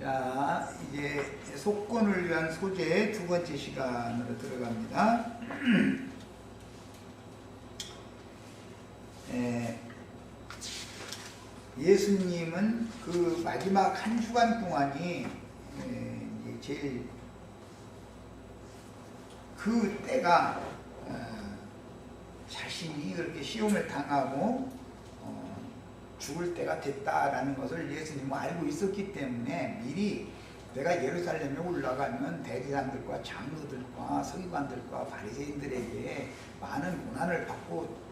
자, 이제 속건을 위한 소재 두 번째 시간으로 들어갑니다. 예수님은 그 마지막 한 주간 동안이 제일 그 때가 자신이 그렇게 시험을 당하고 죽을 때가 됐다라는 것을 예수님은 알고 있었기 때문에 미리 내가 예루살렘에 올라가면 대제사장들과 장로들과 서기관들과 바리새인들에게 많은 고난을 받고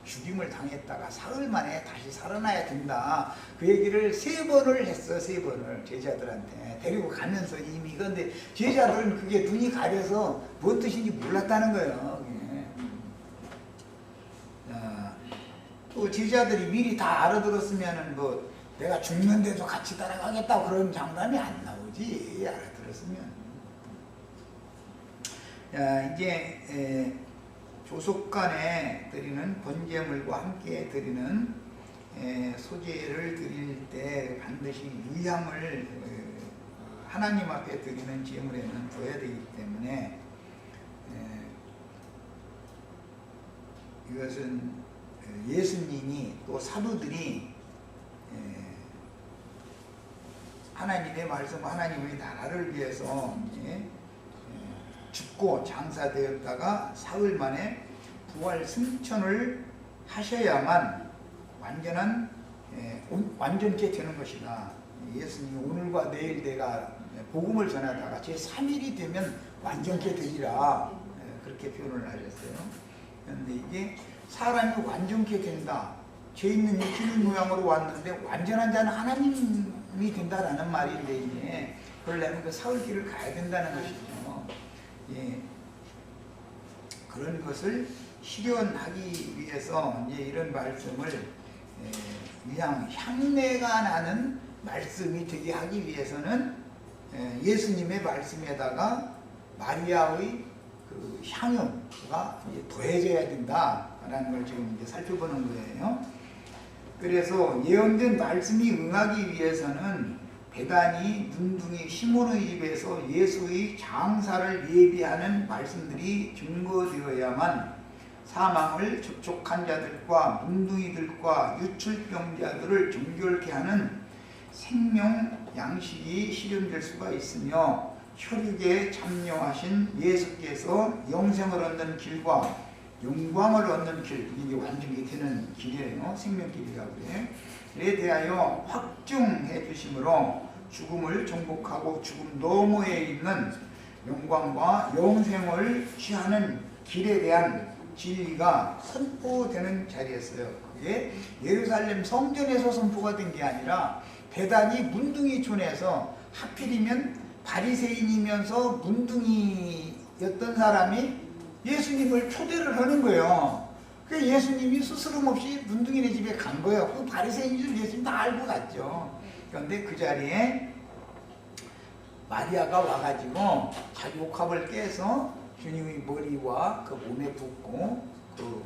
죽임을 당했다가 사흘 만에 다시 살아나야 된다. 그 얘기를 3번을 했어. 3번을 제자들한테 데리고 가면서 이미. 그런데 제자들은 그게 눈이 가려서 뭔 뜻인지 몰랐다는 거예요. 또 제자들이 미리 다 알아들었으면은 뭐 내가 죽는데도 같이 따라가겠다고 그런 장담이 안 나오지. 알아들었으면. 이제 조속간에 드리는 번제물과 함께 드리는 소제를 드릴 때 반드시 유향을 하나님 앞에 드리는 제물에는 둬야 되기 때문에 이것은 예수님이 또 사도들이 하나님의 말씀, 하나님의 나라를 위해서 죽고 장사되었다가 사흘 만에 부활 승천을 하셔야만 완전케 되는 것이다. 예수님이 오늘과 내일 내가 복음을 전하다가 제3일이 되면 완전케 되리라. 그렇게 표현을 하셨어요. 그런데 이게 사람이 완전케 된다. 죄 있는 이 기린 모양으로 왔는데 완전한 자는 하나님이 된다라는 말인데 이제 그러려면 그 사흘길을 가야 된다는 것이죠. 그런 것을 실현하기 위해서 이제 이런 말씀을 그냥 향내가 나는 말씀이 되게 하기 위해서는 예수님의 말씀에다가 마리아의 그 향유가 이제 더해져야 된다라는 걸 지금 이제 살펴보는 거예요. 그래서 예언된 말씀이 응하기 위해서는 베다니 눈둥이 시몬의 입에서 예수의 장사를 예비하는 말씀들이 증거되어야만 사망을 접촉한 자들과 문둥이들과 유출병자들을 정결케 하는 생명 양식이 실현될 수가 있으며 혈육에 참여하신 예수께서 영생을 얻는 길과 영광을 얻는 길, 이게 완전히 되는 길이에요. 생명길이라고 해. 에 대하여 확증해 주심으로 죽음을 정복하고 죽음 너머에 있는 영광과 영생을 취하는 길에 대한 진리가 선포되는 자리였어요. 그게 예루살렘 성전에서 선포가 된 게 아니라 베다니 문둥이촌에서 하필이면 바리새인이면서 문둥이였던 사람이 예수님을 초대를 하는 거예요. 그 예수님이 스스럼 없이 문둥이네 집에 간 거예요. 그 바리새인들 예수님 다 알고 갔죠. 그런데 그 자리에 마리아가 와가지고 자기 옥합을 깨서 주님의 머리와 그 몸에 붓고 그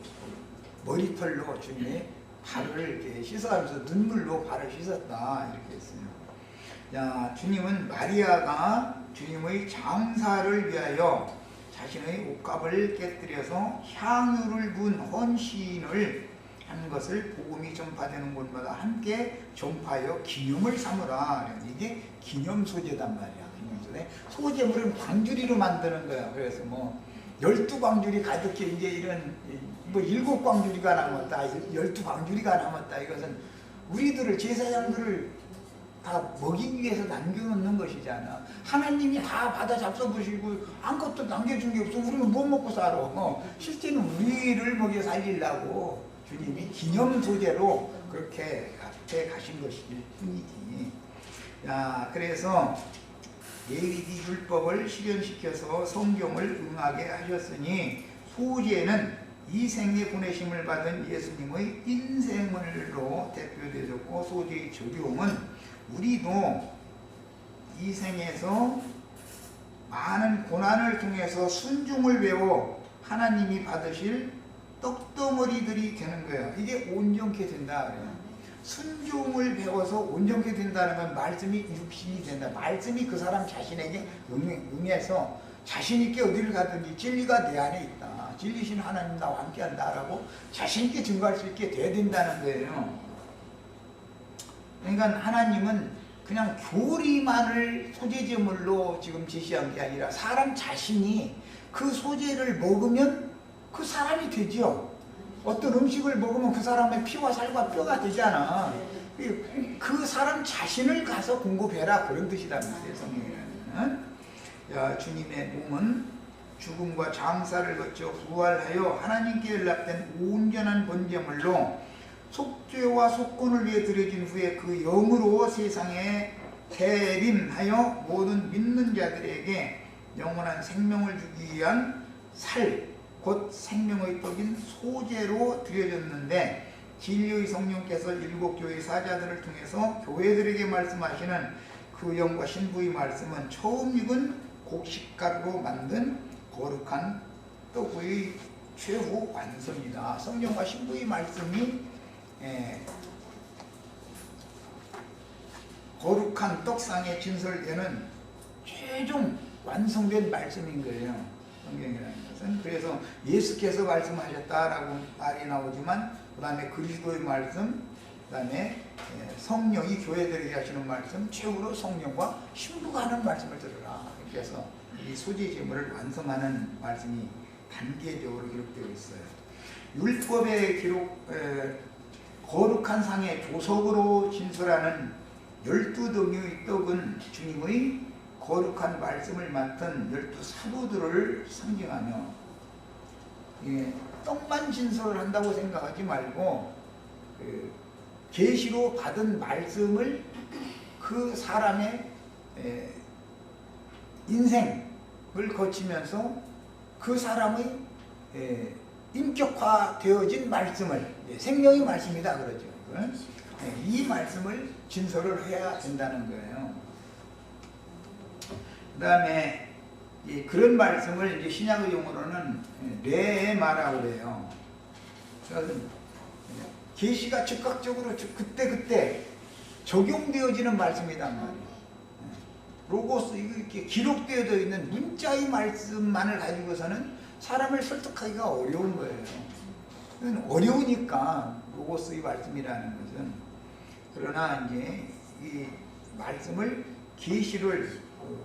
머리털로 주님의 발을 이렇게 씻어가면서 눈물로 발을 씻었다 이렇게 했어요. 자, 주님은 마리아가 주님의 장사를 위하여 자신의 옷값을 깨뜨려서 향유를 부은 헌신을 하는 것을 복음이 전파되는 곳마다 함께 전파하여 기념을 삼으라. 이게 기념 소재단 말이야. 기념 소재. 소재물은 광주리로 만드는 거야. 그래서 뭐 12광주리 가득히 이제 이런 뭐 7광주리가 남았다, 12광주리가 남았다. 이것은 우리들을 제사장들을 다 먹이기 위해서 남겨놓는 것이잖아. 하나님이 다 받아 잡숴보시고 아무것도 남겨준 게 없어. 우리는 못 먹고 살아. 실제는 우리를 먹여 살리려고 주님이 기념 소재로 그렇게 앞에 가신 것일 뿐이지. 자, 그래서 레위기 율법을 실현시켜서 성경을 응하게 하셨으니 소재는 이 생에 보내심을 받은 예수님의 인생을로 대표되었고 소재의 적용은 우리도 이 생에서 많은 고난을 통해서 순종을 배워 하나님이 받으실 떡덩어리들이 되는 거예요. 이게 온전케 된다 그래요. 순종을 배워서 온전케 된다는 건 말씀이 육신이 된다. 말씀이 그 사람 자신에게 응해서 자신있게 어디를 가든지 진리가 내 안에 있다. 진리신 하나님 나와 함께한다라고 자신있게 증거할 수 있게 돼야 된다는 거예요. 그러니까 하나님은 그냥 교리만을 소재제물로 지금 제시한 게 아니라 사람 자신이 그 소재를 먹으면 그 사람이 되죠. 어떤 음식을 먹으면 그 사람의 피와 살과 뼈가 되잖아. 그 사람 자신을 가서 공급해라, 그런 뜻이란 말이에요, 성경에는. 자, 주님의 몸은 죽음과 장사를 거쳐 부활하여 하나님께 연락된 온전한 번제물로 속죄와 속건을 위해 드려진 후에 그 영으로 세상에 대림하여 모든 믿는 자들에게 영원한 생명을 주기 위한 살, 곧 생명의 떡인 소재로 드려졌는데, 진리의 성령께서 일곱 교회 사자들을 통해서 교회들에게 말씀하시는 그 영과 신부의 말씀은 처음 익은 곡식가루로 만든 거룩한 떡의 최후 완성이다. 성령과 신부의 말씀이 거룩한 떡상에 진설되는 최종 완성된 말씀인 거예요, 성경이라는 것은. 그래서 예수께서 말씀하셨다라고 말이 나오지만, 그 다음에 그리스도의 말씀, 그 다음에 성령이 교회들에게 하시는 말씀, 최후로 성령과 신부가 하는 말씀을 들으라. 그래서 이 소재제물을 완성하는 말씀이 단계적으로 기록되어 있어요. 율법의 거룩한 상의 조석으로 진술하는 12등의 떡은 주님의 거룩한 말씀을 맡은 12사도들을 상징하며, 떡만 진술을 한다고 생각하지 말고 계시로 받은 말씀을 그 사람의 인생을 거치면서 그 사람의 인격화되어진 말씀을, 생명의 말씀이다 그러죠. 이 말씀을 진설을 해야 된다는 거예요. 그 다음에 그런 말씀을 이제 신약의 용어로는 레마라고 그래요. 계시가 즉각적으로 그때 적용되어지는 말씀이란 말이에요. 로고스, 이렇게 기록되어져 있는 문자의 말씀만을 가지고서는 사람을 설득하기가 어려운 거예요. 어려우니까 로고스의 말씀이라는 것은. 그러나 이제 이 말씀을, 계시를,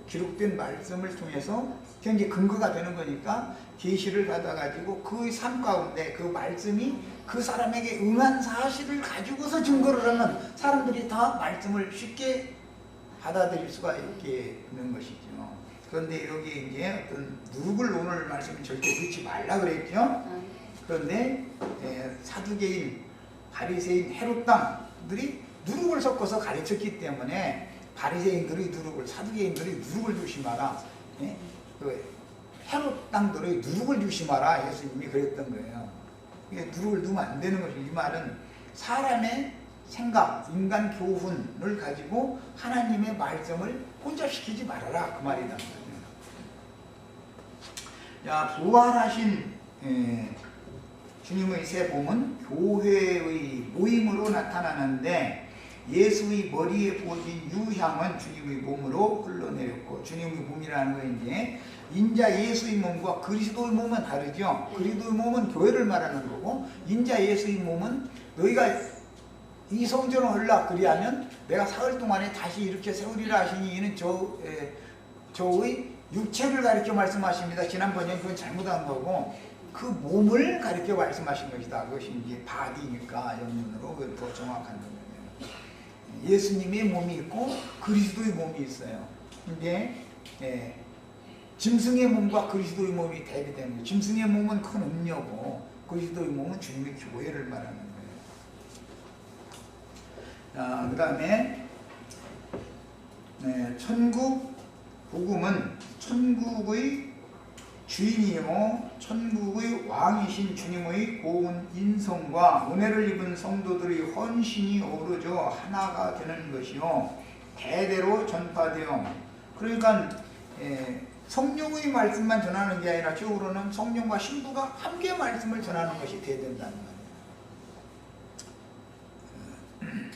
기록된 말씀을 통해서 이제 근거가 되는 거니까 계시를 받아가지고 그 삶 가운데 그 말씀이 그 사람에게 응한 사실을 가지고서 증거를 하면 사람들이 다 말씀을 쉽게 받아들일 수가 있게 되는 것이죠. 그런데 여기 이제 어떤 누룩을 오늘 말씀은 절대 넣지 말라 그랬죠. 그런데 사두개인, 바리새인, 헤롯당들이 누룩을 섞어서 가르쳤기 때문에 바리새인들의 누룩을, 사두개인들의 누룩을 조심하라. 헤롯당들의 누룩을 조심하라. 예수님이 그랬던 거예요. 누룩을 넣으면 안 되는 것이죠. 이 말은 사람의 생각, 인간 교훈을 가지고 하나님의 말씀을 혼잡시키지 말아라, 그 말이다. 자, 부활하신 주님의 새 몸은 교회의 모임으로 나타나는데, 예수의 머리에 부어진 유향은 주님의 몸으로 흘러내렸고, 주님의 몸이라는 건 이제 인자 예수의 몸과 그리스도의 몸은 다르죠. 그리스도의 몸은 교회를 말하는 거고, 인자 예수의 몸은 너희가 이 성전을 헐라 그리하면 내가 사흘 동안에 다시 이렇게 세우리라 하시니, 이는 저의 육체를 가리켜 말씀하십니다. 지난번에 그건 잘못한 거고 그 몸을 가리켜 말씀하신 것이다. 그것이 이제 바디니까 영문으로 더 정확한 거예요. 예수님의 몸이 있고 그리스도의 몸이 있어요. 근데 짐승의 몸과 그리스도의 몸이 대비되는 거예요. 짐승의 몸은 큰 음료고 그리스도의 몸은 주님의 교회를 말하는 거예요. 그 다음에 천국 복음은 천국의 주인이요 천국의 왕이신 주님의 고운 인성과 은혜를 입은 성도들의 헌신이 어우러져 하나가 되는 것이요 대대로 전파되어, 그러니까 성령의 말씀만 전하는 게 아니라 적으로는 성령과 신부가 함께 말씀을 전하는 것이 돼야 된다는 말이에요.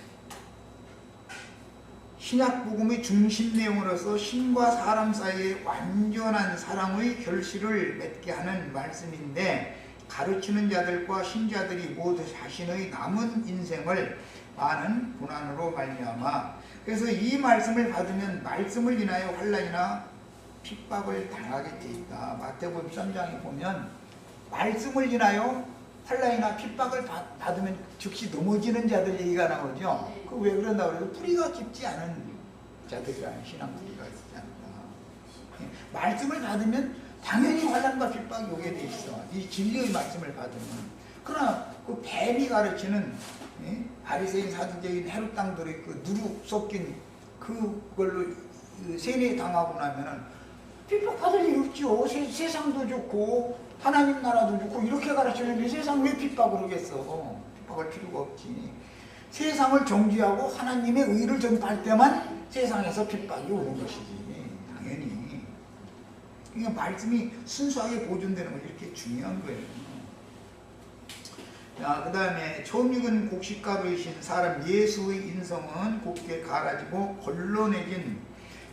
신약 복음의 중심 내용으로서 신과 사람 사이의 완전한 사랑의 결실을 맺게 하는 말씀인데, 가르치는 자들과 신자들이 모두 자신의 남은 인생을 많은 고난으로 말미암아, 그래서 이 말씀을 받으면 말씀을 인하여 환난이나 핍박을 당하게 돼 있다. 마태복음 13장에 보면 말씀을 인하여 환난이나 핍박을 받으면 즉시 넘어지는 자들 얘기가 나오죠. 그 왜 그런다 그래서 뿌리가 깊지 않은 자들이라는 신앙 뿌리가 있지 않다. 말씀을 받으면 당연히 환난과 핍박이 오게 돼 있어. 이 진리의 말씀을 받으면. 그러나 그 뱀이 가르치는 바리새인 사두개인 헤롯 당들의 그 누룩 섞인 그걸로 세뇌 당하고 나면은 핍박 받을 일 없죠. 세상도 좋고 하나님 나라도 좋고 이렇게 가르치는데 세상 왜 핍박을 하겠어? 핍박할 필요가 없지. 세상을 정죄하고 하나님의 의를 전파할 때만 세상에서 핍박이 오는 것이지. 당연히. 그러니까 말씀이 순수하게 보존되는 것이 이렇게 중요한 거예요. 자, 그 다음에 처음 익은 곡식가루이신 사람 예수의 인성은 곱게 갈아지고 걸러내진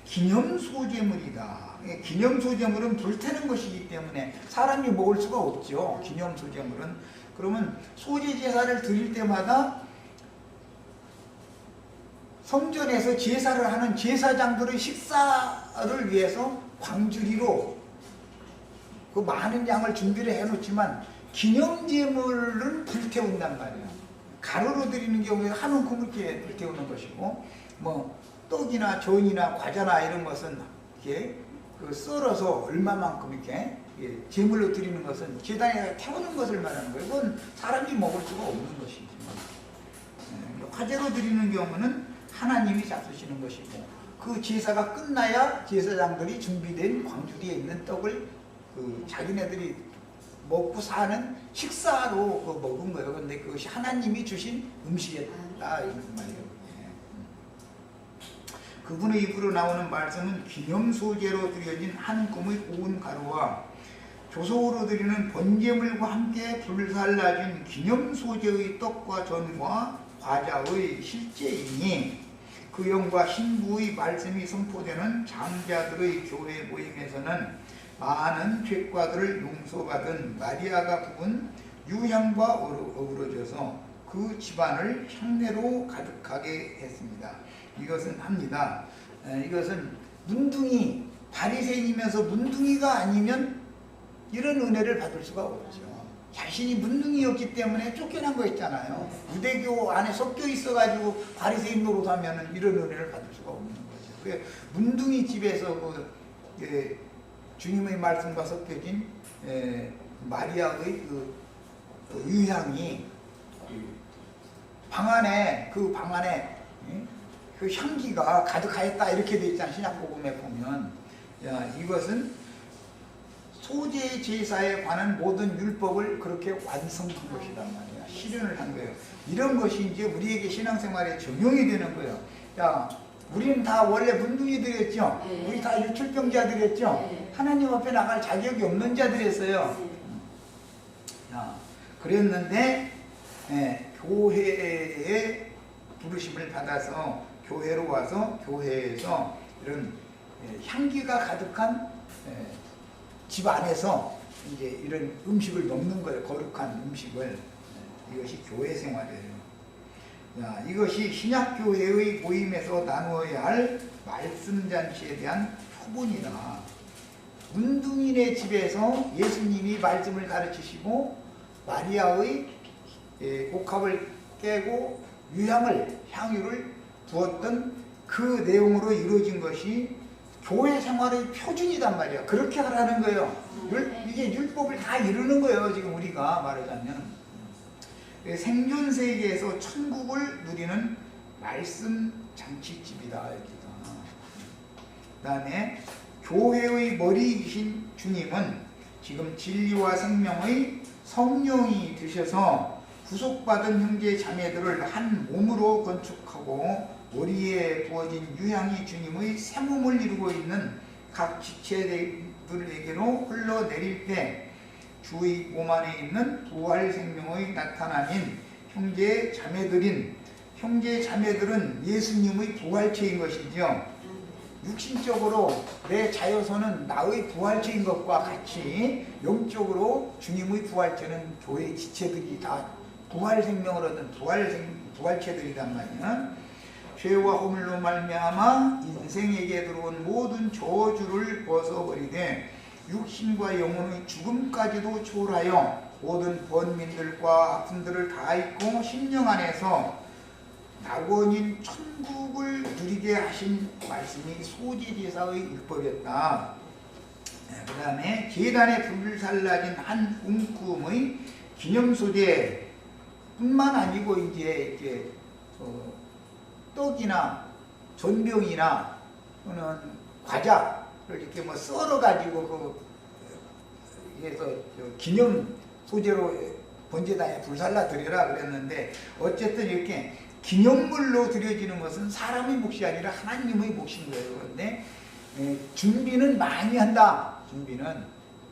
기념소재물이다. 기념소재물은 불태는 것이기 때문에 사람이 먹을 수가 없죠. 기념소재물은. 그러면 소재제사를 드릴 때마다 성전에서 제사를 하는 제사장들의 식사를 위해서 광주리로 그 많은 양을 준비를 해놓지만 기념제물은 불태운단 말이에요. 가루로 드리는 경우에 한 움큼 이렇게 불태우는 것이고, 뭐 떡이나 전이나 과자나 이런 것은 이렇게 그 썰어서 얼마만큼 이렇게 제물로 드리는 것은 제단에 태우는 것을 말하는 거예요. 그건 사람이 먹을 수가 없는 것이지만, 화제로 드리는 경우는 하나님이 잡수시는 것이고, 그 제사가 끝나야 제사장들이 준비된 광주리에 있는 떡을 그 자기네들이 먹고 사는 식사로 그 먹은 거예요. 근데 그것이 하나님이 주신 음식이었다 이런 말이에요. 그분의 입으로 나오는 말씀은 기념 소재로 드려진 한 꿈의 고운 가루와 조소로 드리는 번제물과 함께 불살라진 기념 소재의 떡과 전과 과자의 실제이니, 그 영과 신부의 말씀이 선포되는 장자들의 교회 모임에서는 많은 죄과들을 용서받은 마리아가 부은 유향과 어우러져서 그 집안을 향내로 가득하게 했습니다. 이것은 합니다. 이것은 문둥이, 바리새인이면서 문둥이가 아니면 이런 은혜를 받을 수가 없죠. 자신이 문둥이였기 때문에 쫓겨난 거 있잖아요. 유대교 안에 섞여 있어가지고 바리새인 노릇하면 이런 은혜를 받을 수가 없는 거죠. 문둥이 집에서 주님의 말씀과 섞여진 마리아의 그 유향이 방 안에 그 향기가 가득하였다 이렇게 돼 있잖아요. 신약복음에 보면. 이것은 소재 제사에 관한 모든 율법을 그렇게 완성한 것이란 말이야. 실현을 한 거예요. 이런 것이 이제 우리에게 신앙생활에 적용이 되는 거예요. 자, 우리는 다 원래 문둥이들이었죠. 우리 다 유출병자들이었죠. 하나님 앞에 나갈 자격이 없는 자들이었어요. 그랬는데 교회에 부르심을 받아서 교회로 와서 교회에서 이런 향기가 가득한 집 안에서 이제 이런 음식을 먹는 거예요. 거룩한 음식을. 이것이 교회 생활이에요. 이것이 신약교회의 모임에서 나누어야 할 말씀잔치에 대한 표본이다. 문둥이네 집에서 예수님이 말씀을 가르치시고 마리아의 복합을 깨고 향유를 부었던 그 내용으로 이루어진 것이 교회 생활의 표준이단 말이야. 그렇게 하라는 거예요. 이게 율법을 다 이루는 거예요. 지금 우리가 말하자면. 생존 세계에서 천국을 누리는 말씀 잔치집이다. 그 다음에 교회의 머리이신 주님은 지금 진리와 생명의 성령이 되셔서 구속받은 형제 자매들을 한 몸으로 건축하고 머리에 부어진 유향이 주님의 새 몸을 이루고 있는 각 지체들에게로 흘러내릴 때 주의 몸 안에 있는 부활 생명의 나타남인 형제 자매들인 형제 자매들은 예수님의 부활체인 것이죠. 육신적으로 내 자여서는 나의 부활체인 것과 같이 영적으로 주님의 부활체는 교회 지체들이 다 부활 생명을 얻은 부활체들이란 말이야. 죄와 허물로 말미암아 인생에게 들어온 모든 저주를 벗어버리되 육신과 영혼의 죽음까지도 초월하여 모든 번민들과 아픔들을 다 잊고 심령 안에서 낙원인 천국을 누리게 하신 말씀이 소지제사의 율법이었다. 그 다음에 제단에 불살라진 한 움큼의 기념소재 뿐만 아니고 이제 떡이나 전병이나 또는 과자를 이렇게 뭐 썰어 가지고 해서 기념 소재로 번제단에 불살라 드리라 그랬는데, 어쨌든 이렇게 기념물로 드려지는 것은 사람의 몫이 아니라 하나님의 몫인 거예요. 그런데 준비는 많이 한다. 준비는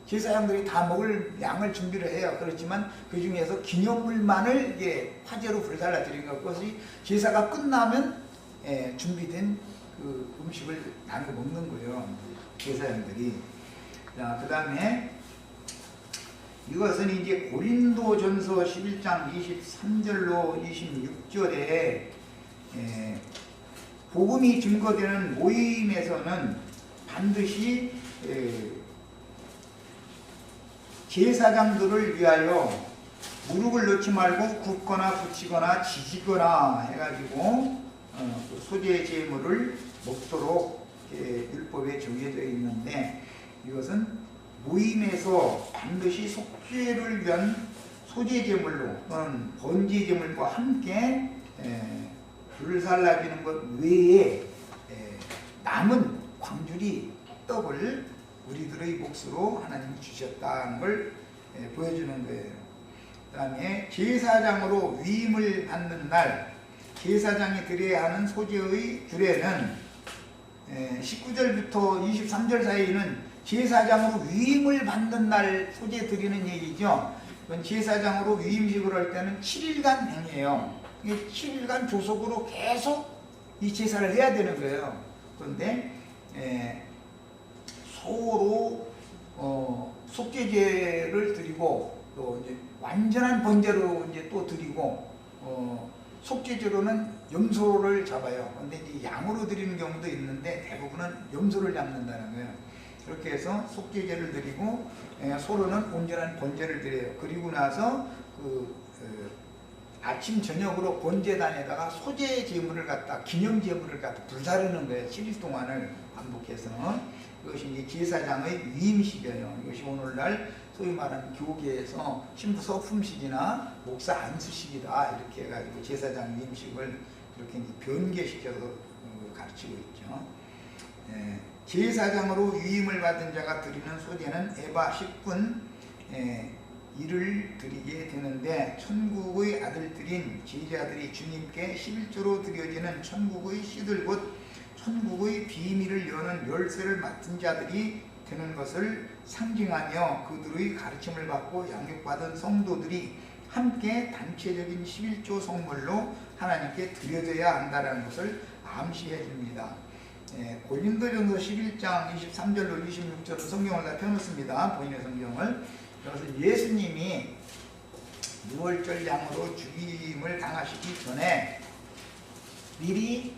제사장들이 다 먹을 양을 준비를 해요. 그렇지만 그 중에서 기념물만을 이게 화제로 불살라 드린 것, 그것이 제사가 끝나면 준비된 그 음식을 나눠 먹는 거예요, 제사장들이. 자, 그 다음에 이것은 이제 고린도전서 11장 23절로 26절에 복음이 증거되는 모임에서는 반드시 제사장들을 위하여 무릎을 넣지 말고 굽거나 붙이거나 지지거나 해가지고 소재 제물을 먹도록 율법에 정해져 있는데, 이것은 모임에서 반드시 속죄를 위한 소재 제물로 또는 번제 제물과 함께 불살라지는 것 외에 남은 광주리 떡을 우리들의 몫으로 하나님이 주셨다는 걸 보여주는 거예요. 그 다음에 제사장으로 위임을 받는 날, 제사장이 드려야 하는 소재의 규례는 19절부터 23절 사이에는 제사장으로 위임을 받는 날 소재 드리는 얘기죠. 제사장으로 위임식을 할 때는 7일간 행해요. 7일간 조속으로 계속 이 제사를 해야 되는 거예요. 그런데 소로 속죄제를 드리고, 또 이제 완전한 번제로 이제 또 드리고, 속죄제로는 염소를 잡아요. 그런데 이제 양으로 드리는 경우도 있는데 대부분은 염소를 잡는다는 거예요. 그렇게 해서 속죄제를 드리고 소로는 온전한 번제를 드려요. 그리고 나서 아침 저녁으로 번제단에다가 소재 제물을 갖다, 기념 제물을 갖다 불사르는 거예요. 7일 동안을 반복해서. 그것이 이제 제사장의 위임식이에요. 이것이 오늘날 소위 말하는 교계에서 신부 서품식이나 목사 안수식이다 이렇게 해가지고 제사장 위임식을 그렇게 이제 변개시켜서 가르치고 있죠. 제사장으로 위임을 받은 자가 드리는 소재는 에바 10분 이를 드리게 되는데, 천국의 아들들인 제자들이 주님께 11조로 드려지는 천국의 씨들 곧 천국의 비밀을 여는 열쇠를 맡은 자들이 되는 것을 상징하며, 그들의 가르침을 받고 양육받은 성도들이 함께 단체적인 11조 성물로 하나님께 드려져야 한다는 것을 암시해 줍니다. 고린도전서 11장 23절로 26절은 성경을 다 펴놓습니다. 본인의 성경을. 그래서 예수님이 유월절 양으로 죽임을 당하시기 전에 미리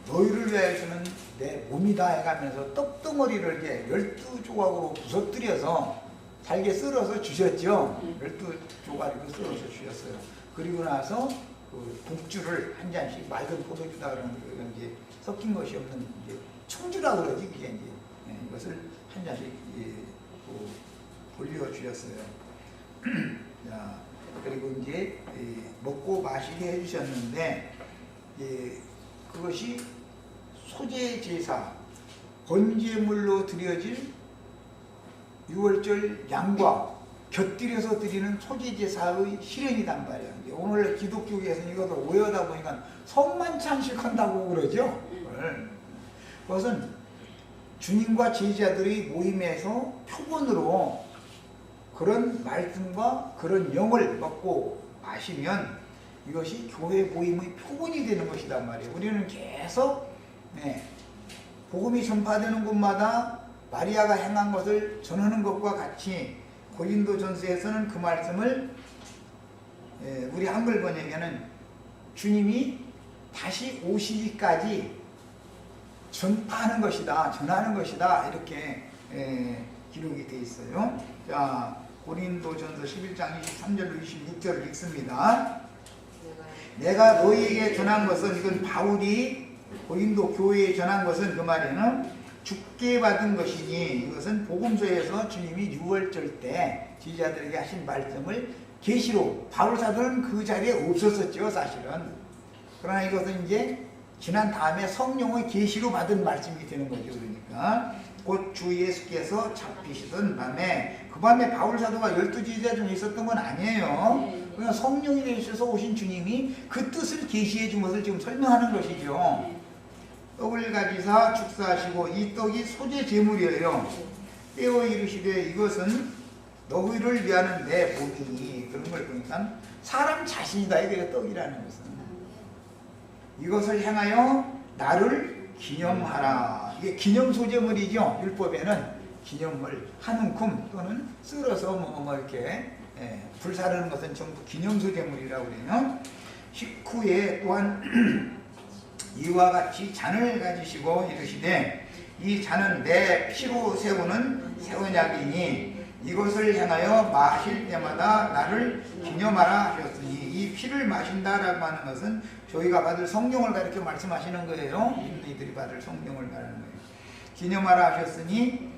너희를 위하여서는 내 몸이다 해가면서 떡덩어리를 이렇게 12조각으로 부서뜨려서 잘게 썰어서 주셨죠. 12조각으로 썰어서 주셨어요. 그리고 나서 그 독주를 한 잔씩, 맑은 포도주다 그러는 거, 이제 섞인 것이 없는 이제 청주라 그러지, 그게 이제 이것을 한 잔씩 돌려 주셨어요. 자, 그리고 이제 먹고 마시게 해주셨는데, 그것이 소재 제사, 번제물로 드려질 유월절 양과 곁들여서 드리는 소재 제사의 실현이란 말이에요. 오늘 기독교계에서는 이것을 오해하다 보니까 성만찬식 한다고 그러죠. 그것은 주님과 제자들의 모임에서 표본으로 그런 말씀과 그런 영을 먹고 마시면 이것이 교회 모임의 표본이 되는 것이란 말이에요. 우리는 계속 복음이 전파되는 곳마다 마리아가 행한 것을 전하는 것과 같이 고린도전서에서는 그 말씀을 우리 한글 번역에는 주님이 다시 오시기까지 전파하는 것이다, 전하는 것이다, 이렇게 기록이 되어 있어요. 자, 고린도전서 11장 23절로 26절을 읽습니다. 내가 너희에게 전한 것은, 이건 바울이 고린도 교회에 전한 것은 그 말에는 주께 받은 것이니, 이것은 복음서에서 주님이 유월절 때 지지자들에게 하신 말씀을 계시로, 바울 사도는 그 자리에 없었었죠, 사실은. 그러나 이것은 이제 지난 다음에 성령의 계시로 받은 말씀이 되는 거죠. 그러니까 곧 주 예수께서 잡히시던 밤에, 그 밤에 바울 사도가 12지지자 중에 있었던 건 아니에요. 그냥 성령이 되셔서 오신 주님이 그 뜻을 계시해 준 것을 지금 설명하는 것이죠. 떡을 가지사 축사하시고, 이 떡이 소재 제물이에요. 떼어 이르시되 이것은 너희를 위하는 내 몸이니, 그런 걸 보니까 사람 자신이다, 이게 떡이라는 것은. 이것을 행하여 나를 기념하라. 이게 기념 소재물이죠. 율법에는 기념물, 한 움큼 또는 썰어서 뭐 이렇게 불 사르는 것은 전부 기념 소재물이라고 그래요. 식후에 또한 이와 같이 잔을 가지시고 이르시되 이 잔은 내 피로 세우는 새 언약이니 이것을 향하여 마실 때마다 나를 기념하라 하셨으니, 이 피를 마신다라고 하는 것은 저희가 받을 성령을 가리켜 말씀하시는 거예요. 인들이 받을 성령을 말하는 거예요. 기념하라 하셨으니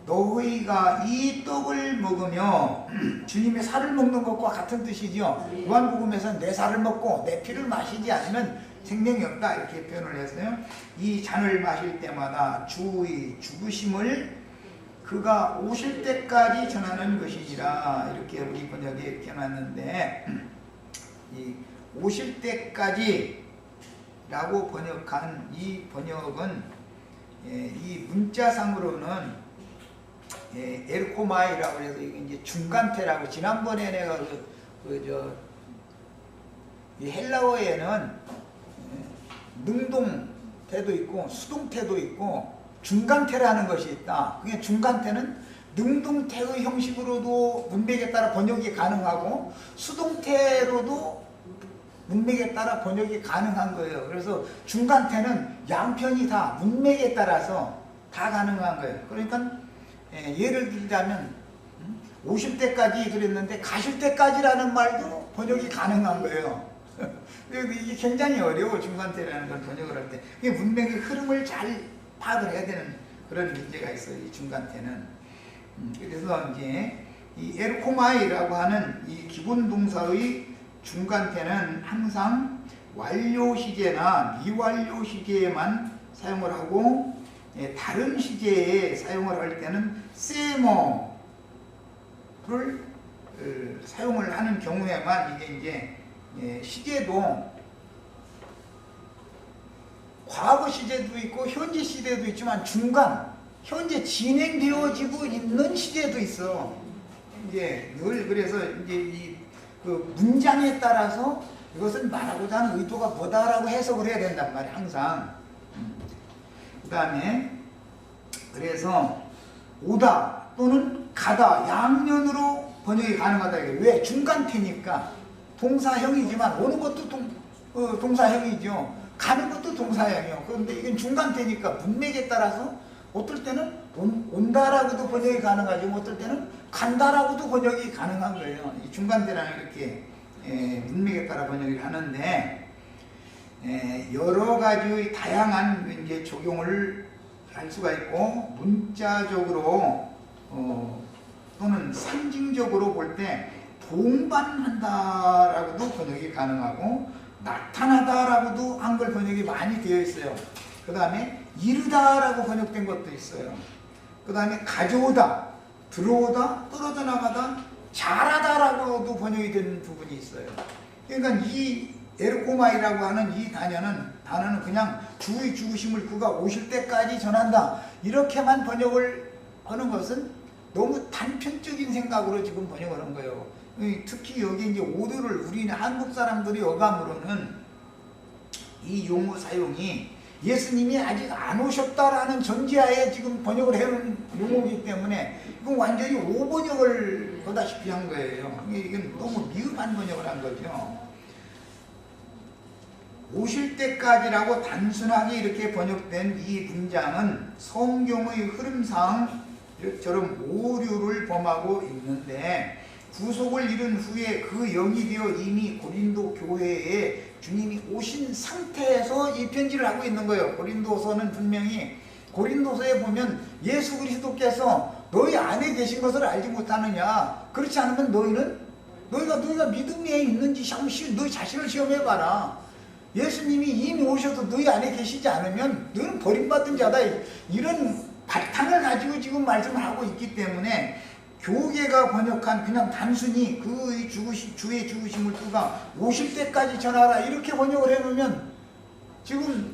너희가 이 떡을 먹으며 주님의 살을 먹는 것과 같은 뜻이죠. 요한복음에서는 내 살을 먹고 내 피를 마시지 않으면 생명이 없다, 이렇게 표현을 했어요. 이 잔을 마실 때마다 주의 죽으심을 그가 오실 때까지 전하는 것이니라, 이렇게 우리 번역에 이렇게 놨는데, 이 오실 때까지 라고 번역한 이 번역은 이 문자상으로는 에르코마이라고 해서 이제 중간태라고, 지난번에 내가 이 헬라어에는 능동태도 있고 수동태도 있고 중간태라는 것이 있다. 그게 중간태는 능동태의 형식으로도 문맥에 따라 번역이 가능하고 수동태로도 문맥에 따라 번역이 가능한 거예요. 그래서 중간태는 양편이 다 문맥에 따라서 다 가능한 거예요. 그러니까 예를 들자면 오실 때까지 그랬는데 가실 때까지라는 말도 번역이 가능한 거예요. 이게 굉장히 어려워, 중간태라는 걸 번역을 할 때. 이게 문맥의 흐름을 잘 파악을 해야 되는 그런 문제가 있어요, 이 중간태는. 그래서 이제 이 에르코마이라고 하는 이 기본 동사의 중간태는 항상 완료 시제나 미완료 시제에만 사용을 하고, 다른 시제에 사용을 할 때는 세모를 사용을 하는 경우에만 이게 이제 시제도 과거 시제도 있고 현재 시제도 있지만 중간, 현재 진행되어지고 있는 시제도 있어. 이제 늘 그래서 이제 이 그 문장에 따라서 이것은 말하고자 하는 의도가 뭐다라고 해석을 해야 된단 말이야, 항상. 그 다음에 그래서 오다 또는 가다, 양면으로 번역이 가능하다. 이게 왜? 중간태니까. 동사형이지만 오는 것도 동사형이죠. 가는 것도 동사형이요. 그런데 이건 중간태니까 문맥에 따라서 어떨 때는 온다라고도 번역이 가능하죠. 어떨 때는 간다라고도 번역이 가능한 거예요. 이 중간태라는 이렇게 문맥에 따라 번역을 하는데, 여러 가지의 다양한 이제 적용을 할 수가 있고, 문자적으로 또는 상징적으로 볼 때 동반한다라고도 번역이 가능하고, 나타나다라고도 한글 번역이 많이 되어 있어요. 그 다음에 이르다라고 번역된 것도 있어요. 그 다음에 가져오다, 들어오다, 떨어져 나가다, 잘하다라고도 번역이 된 부분이 있어요. 그러니까 이 에르코마이라고 하는 이 단어는 그냥 주의 죽으심을 그가 오실 때까지 전한다, 이렇게만 번역을 하는 것은 너무 단편적인 생각으로 지금 번역을 한 거예요. 특히 여기 이제 오류를 우리는 한국 사람들이 어감으로는 이 용어 사용이 예수님이 아직 안 오셨다라는 전제하에 지금 번역을 해놓은 용어이기 때문에 이건 완전히 오번역을 보다시피 한 거예요. 이건 너무 미흡한 번역을 한 거죠. 오실 때까지라고 단순하게 이렇게 번역된 이 문장은 성경의 흐름상 이처럼 오류를 범하고 있는데, 구속을 이룬 후에 그 영이 되어 이미 고린도 교회에 주님이 오신 상태에서 이 편지를 하고 있는 거예요. 고린도서는 분명히 고린도서에 보면 예수 그리스도께서 너희 안에 계신 것을 알지 못하느냐, 그렇지 않으면 너희가 믿음에 있는지 너희 자신을 시험해봐라. 예수님이 이미 오셔서 너희 안에 계시지 않으면 너희는 버림받은 자다, 이런 바탕을 가지고 지금 말씀을 하고 있기 때문에 교계가 번역한 그냥 단순히 주의 죽으심을 그가 오실 때까지 전하라 이렇게 번역을 해놓으면 지금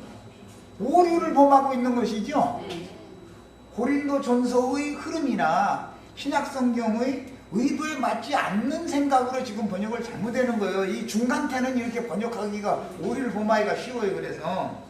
오류를 범하고 있는 것이죠. 고린도 전서의 흐름이나 신약성경의 의도에 맞지 않는 생각으로 지금 번역을 잘못되는 거예요. 이 중간태는 이렇게 번역하기가, 오류를 범하기가 쉬워요. 그래서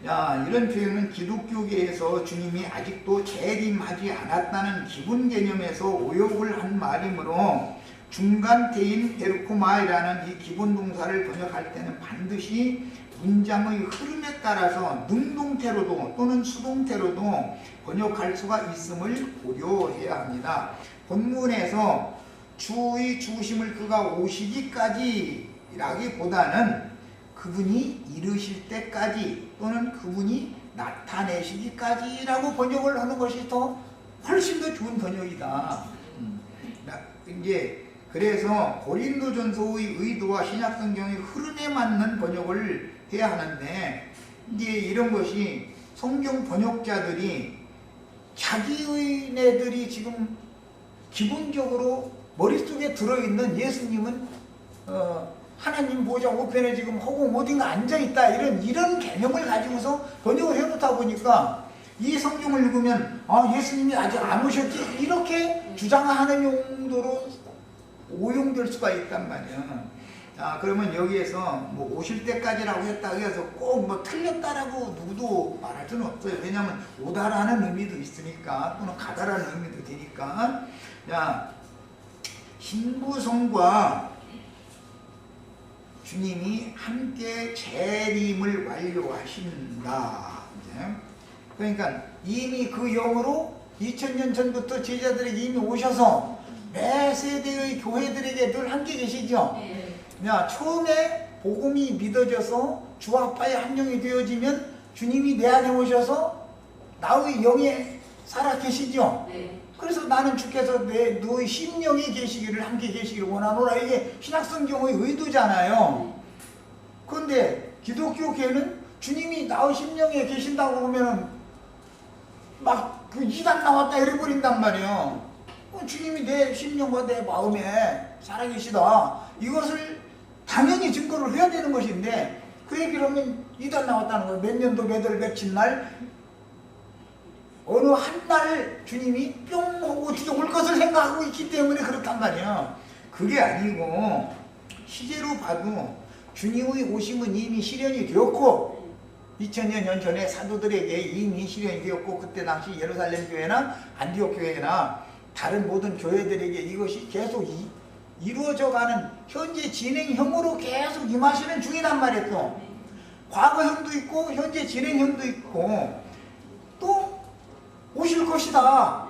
이런 표현은 기독교계에서 주님이 아직도 재림하지 않았다는 기본 개념에서 오역을 한 말이므로 중간태인 에르코마이라는 이 기본 동사를 번역할 때는 반드시 문장의 흐름에 따라서 능동태로도 또는 수동태로도 번역할 수가 있음을 고려해야 합니다. 본문에서 주의 죽으심을 그가 오시기까지라기보다는 그분이 이르실 때까지 또는 그분이 나타내시기까지라고 번역을 하는 것이 훨씬 더 좋은 번역이다. 이제 그래서 고린도전서의 의도와 신약성경의 흐름에 맞는 번역을 해야 하는데, 이제 이런 것이 성경 번역자들이 자기네들이 지금 기본적으로 머릿속에 들어있는 예수님은 하나님 보좌 우편에 지금 허공 어딘가 앉아있다, 이런 개념을 가지고서 번역을 해놓다 보니까 이 성경을 읽으면 예수님이 아직 안 오셨지 이렇게 주장하는 용도로 오용될 수가 있단 말이야. 그러면 여기에서 뭐 오실 때까지라고 했다고 해서 꼭 뭐 틀렸다라고 누구도 말할 수는 없어요. 왜냐하면 오다라는 의미도 있으니까, 또는 가다라는 의미도 되니까. 신부성과 주님이 함께 재림을 완료하신다. 그러니까 이미 그 영으로 2000년 전부터 제자들에게 이미 오셔서 매 세대의 교회들에게 늘 함께 계시죠. 처음에 복음이 믿어져서 주와 아빠의 한 영이 되어지면 주님이 내 안에 오셔서 나의 영에 살아 계시죠. 그래서 나는 주께서 너의 심령에 계시기를, 함께 계시기를 원하노라, 이게 신약성경의 의도잖아요. 그런데 기독교계는 주님이 나의 심령에 계신다고 보면은 막 그 이단 나왔다 이래버린단 말이에요. 주님이 내 심령과 내 마음에 살아계시다, 이것을 당연히 증거를 해야 되는 것인데, 그 얘기를 하면 이단 나왔다는 거예요. 몇 년도 몇 월 며칠 날 어느 한 날 주님이 뿅 하고 어떻게 올 것을 생각하고 있기 때문에 그렇단 말이에요. 그게 아니고 시제로 봐도 주님의 오심은 이미 실현이 되었고, 2000년 전에 사도들에게 이미 실현이 되었고, 그때 당시 예루살렘 교회나 안디옥 교회나 다른 모든 교회들에게 이것이 계속 이루어져가는 현재 진행형으로 계속 임하시는 중이란 말이에요. 과거형도 있고 현재 진행형도 있고 또 오실 것이다.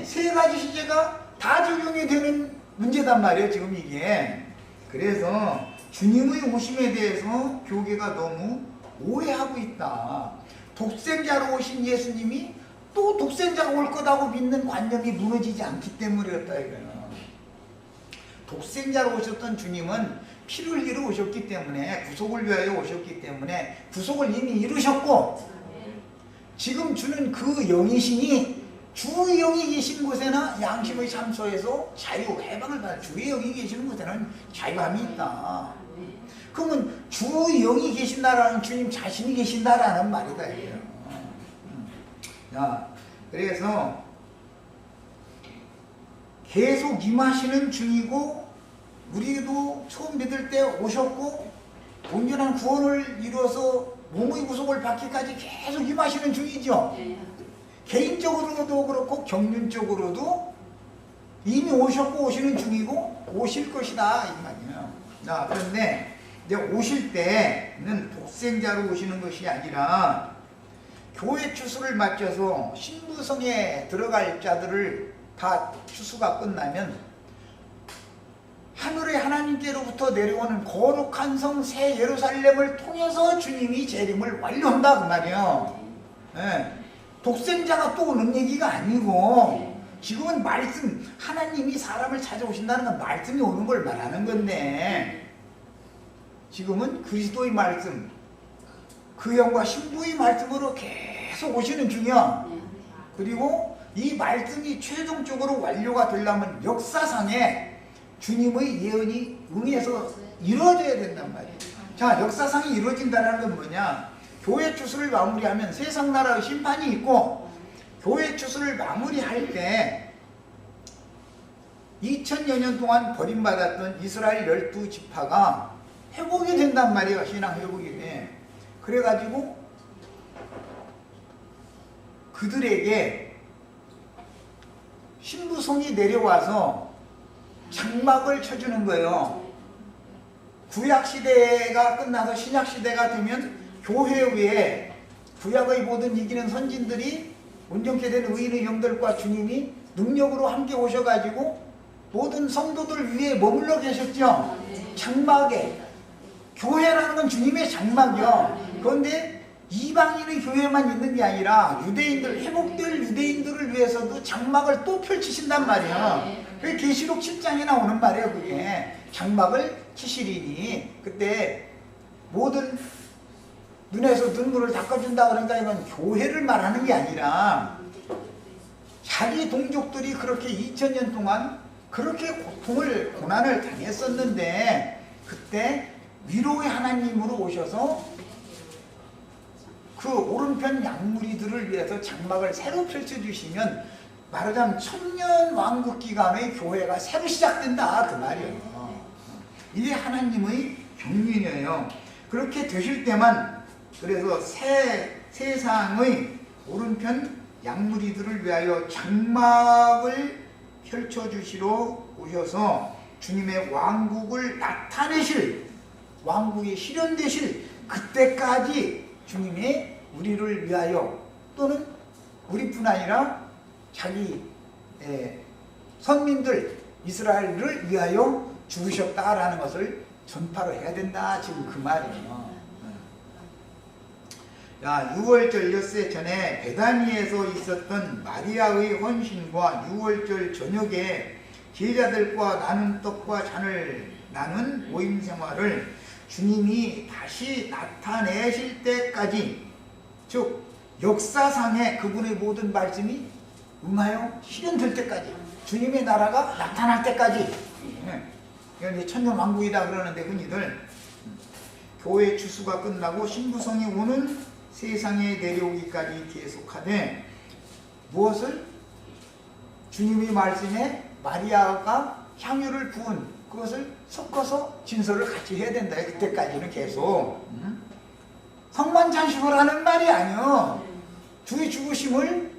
세 가지 시제가 다 적용이 되는 문제단 말이에요, 지금 이게. 그래서 주님의 오심에 대해서 교계가 너무 오해하고 있다. 독생자로 오신 예수님이 또 독생자가 올 거다고 믿는 관념이 무너지지 않기 때문이었다 이거예요. 독생자로 오셨던 주님은 피를 흘리러 오셨기 때문에, 구속을 위하여 오셨기 때문에 구속을 이미 이루셨고, 지금 주는 그 영이시니 주의 영이 계신 곳에나 양심의 참소에서 자유, 해방을 받아. 주의 영이 계시는 곳에는 자유함이 있다. 그러면 주의 영이 계신다라는 주님 자신이 계신다라는 말이다 이거예요. 그래서 계속 임하시는 중이고 우리도 처음 믿을 때 오셨고 온전한 구원을 이루어서 몸의 구속을 받기까지 계속 임하시는 중이죠. 개인적으로도 그렇고 경륜적으로도 이미 오셨고 오시는 중이고 오실 것이다 이 말이에요. 자, 그런데 이제 오실 때는 독생자로 오시는 것이 아니라 교회 추수를 마쳐서 신부성에 들어갈 자들을 다 추수가 끝나면 하늘의 하나님께로부터 내려오는 거룩한 성 새 예루살렘을 통해서 주님이 재림을 완료한다 그 말이에요. 네. 독생자가 또 오는 얘기가 아니고 지금은 말씀, 하나님이 사람을 찾아오신다는 건 말씀이 오는 걸 말하는 건데 지금은 그리스도의 말씀, 그 영과 신부의 말씀으로 계속 오시는 중이야. 그리고 이 말씀이 최종적으로 완료가 되려면 역사상에 주님의 예언이 응해서 이루어져야 된단 말이에요. 자, 역사상이 이루어진다는 건 뭐냐? 교회 추수를 마무리하면 세상 나라의 심판이 있고 교회 추수를 마무리할 때 2000여 년 동안 버림받았던 이스라엘 12지파가 회복이 된단 말이에요. 신앙 회복이 돼. 그래가지고 그들에게 신부성이 내려와서 장막을 쳐주는 거예요. 구약시대가 끝나서 신약시대가 되면 교회 위에 구약의 모든 이기는 선진들이 온전케 된 의인의 영들과 주님이 능력으로 함께 오셔가지고 모든 성도들 위에 머물러 계셨죠. 장막에. 교회라는 건 주님의 장막이요. 그런데 이방인의 교회만 있는 게 아니라 유대인들, 회복될 유대인들을 위해서도 장막을 또 펼치신단 말이에요. 그게 계시록 7장에 나오는 말이에요. 그게 장막을 치시리니 그때 모든 눈에서 눈물을 닦아준다 그러니까 이건 교회를 말하는 게 아니라 자기 동족들이 그렇게 2000년 동안 그렇게 고난을 당했었는데 그때 위로의 하나님으로 오셔서 그 오른편 양무리들을 위해서 장막을 새로 펼쳐주시면 말하자면 천년 왕국 기간의 교회가 새로 시작된다 그 말이에요. 이게 하나님의 경륜이에요. 그렇게 되실 때만 그래서 세상의 오른편 양무리들을 위하여 장막을 펼쳐주시러 오셔서 주님의 왕국을 나타내실 왕국이 실현되실 그때까지 주님이 우리를 위하여 또는 우리뿐 아니라 자기 선민들 이스라엘을 위하여 죽으셨다라는 것을 전파를 해야 된다 지금 그 말이에요. 자, 6월절 엿새 전에 베다니에서 있었던 마리아의 헌신과 6월절 저녁에 제자들과 나눈 떡과 잔을 나눈 모임 생활을 주님이 다시 나타내실 때까지 즉 역사상에 그분의 모든 말씀이 응하여 실현될 때까지 주님의 나라가 나타날 때까지 이건 천년 왕국이다 그러는데 흔히들 교회 추수가 끝나고 신부성이 오는 세상에 내려오기까지 계속하되 무엇을? 주님의 말씀에 마리아가 향유를 부은 그것을 섞어서 진설을 같이 해야 된다. 그때까지는 계속 성만찬식을 하는 말이 아니요. 주의 죽으심을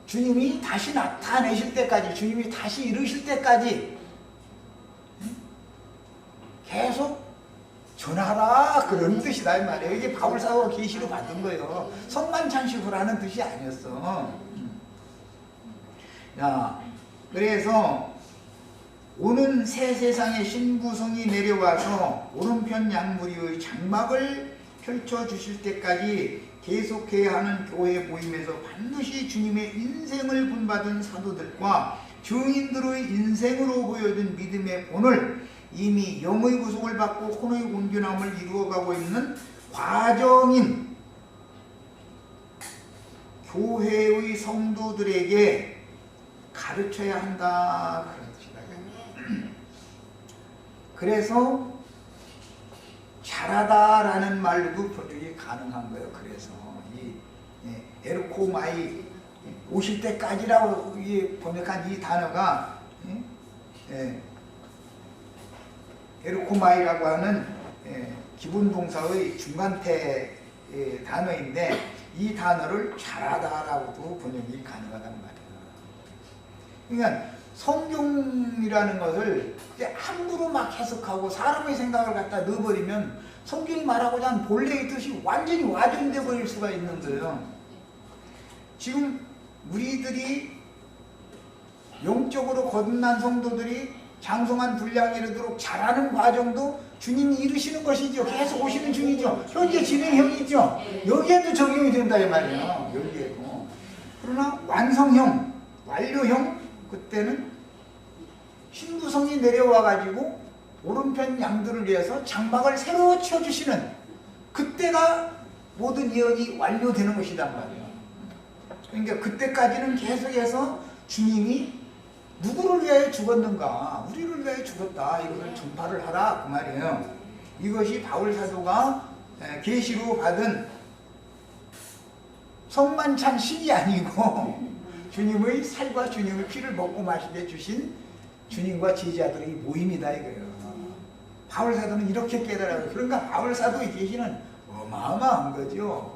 주님이 다시 나타내실 때까지 주님이 다시 이루실 때까지 계속 전하라 그런 뜻이다 이 말이에요. 이게 바울사도가 계시로 받은 거예요. 성만찬식을 하는 뜻이 아니었어. 야, 그래서 오는 새 세상의 신부성이 내려와서 오른편 양무리의 장막을 펼쳐주실 때까지 계속해야 하는 교회 모임에서 반드시 주님의 인생을 본받은 사도들과 증인들의 인생으로 보여준 믿음의 본을 이미 영의 구속을 받고 혼의 온전함을 이루어가고 있는 과정인 교회의 성도들에게 가르쳐야 한다. 그래서 잘하다라는 말도 번역이 가능한 거예요. 그래서 이 에르코마이 오실 때까지라고 번역한 이 단어가 에르코마이라고 하는 기본 동사의 중간태 단어인데 이 단어를 잘하다라고도 번역이 가능하단 말이에요. 그러니까 성경이라는 것을 함부로 막 해석하고 사람의 생각을 갖다 넣어버리면 성경이 말하고자 하는 본래의 뜻이 완전히 와전돼 버릴 수가 있는 거예요. 지금 우리들이 영적으로 거듭난 성도들이 장성한 분량에 이르도록 자라는 과정도 주님이 이루시는 것이죠. 계속 오시는 중이죠. 현재 진행형이죠. 여기에도 적용이 된다 이 말이에요. 여기에도. 그러나 완성형, 완료형 그때는 신부성이 내려와 가지고 오른편 양들을 위해서 장막을 새로 치워주시는 그때가 모든 예언이 완료되는 것이란 말이에요. 그러니까 그때까지는 계속해서 주님이 누구를 위하여 죽었는가? 우리를 위하여 죽었다. 이것을 전파를 하라 그 말이에요. 이것이 바울 사도가 계시로 받은 성만찬 식이 아니고 주님의 살과 주님의 피를 먹고 마시게 주신 주님과 제자들의 모임이다 이거예요. 바울 사도는 이렇게 깨달아요. 그러니까 바울 사도의 계시는 어마어마한 거죠.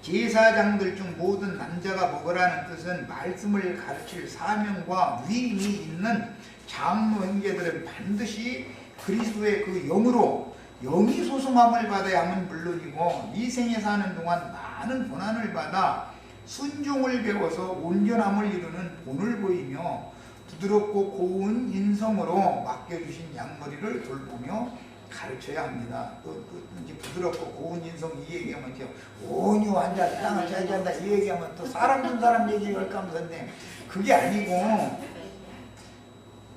제사장들 중 모든 남자가 먹으라는 뜻은 말씀을 가르칠 사명과 위임이 있는 장로 형제들은 반드시 그리스도의 그 영으로 영이 소성함을 받아야 함은 물론이고 이 생에 사는 동안 많은 고난을 받아 순종을 배워서 온전함을 이루는 본을 보이며 부드럽고 고운 인성으로 맡겨주신 양머리를 돌보며 가르쳐야 합니다. 또 이제 부드럽고 고운 인성 이 얘기하면 이제 온유한 자 땅을 차지한다 이 얘기하면 또 사람 준 사람 얘기할까 하면서인데 그게 아니고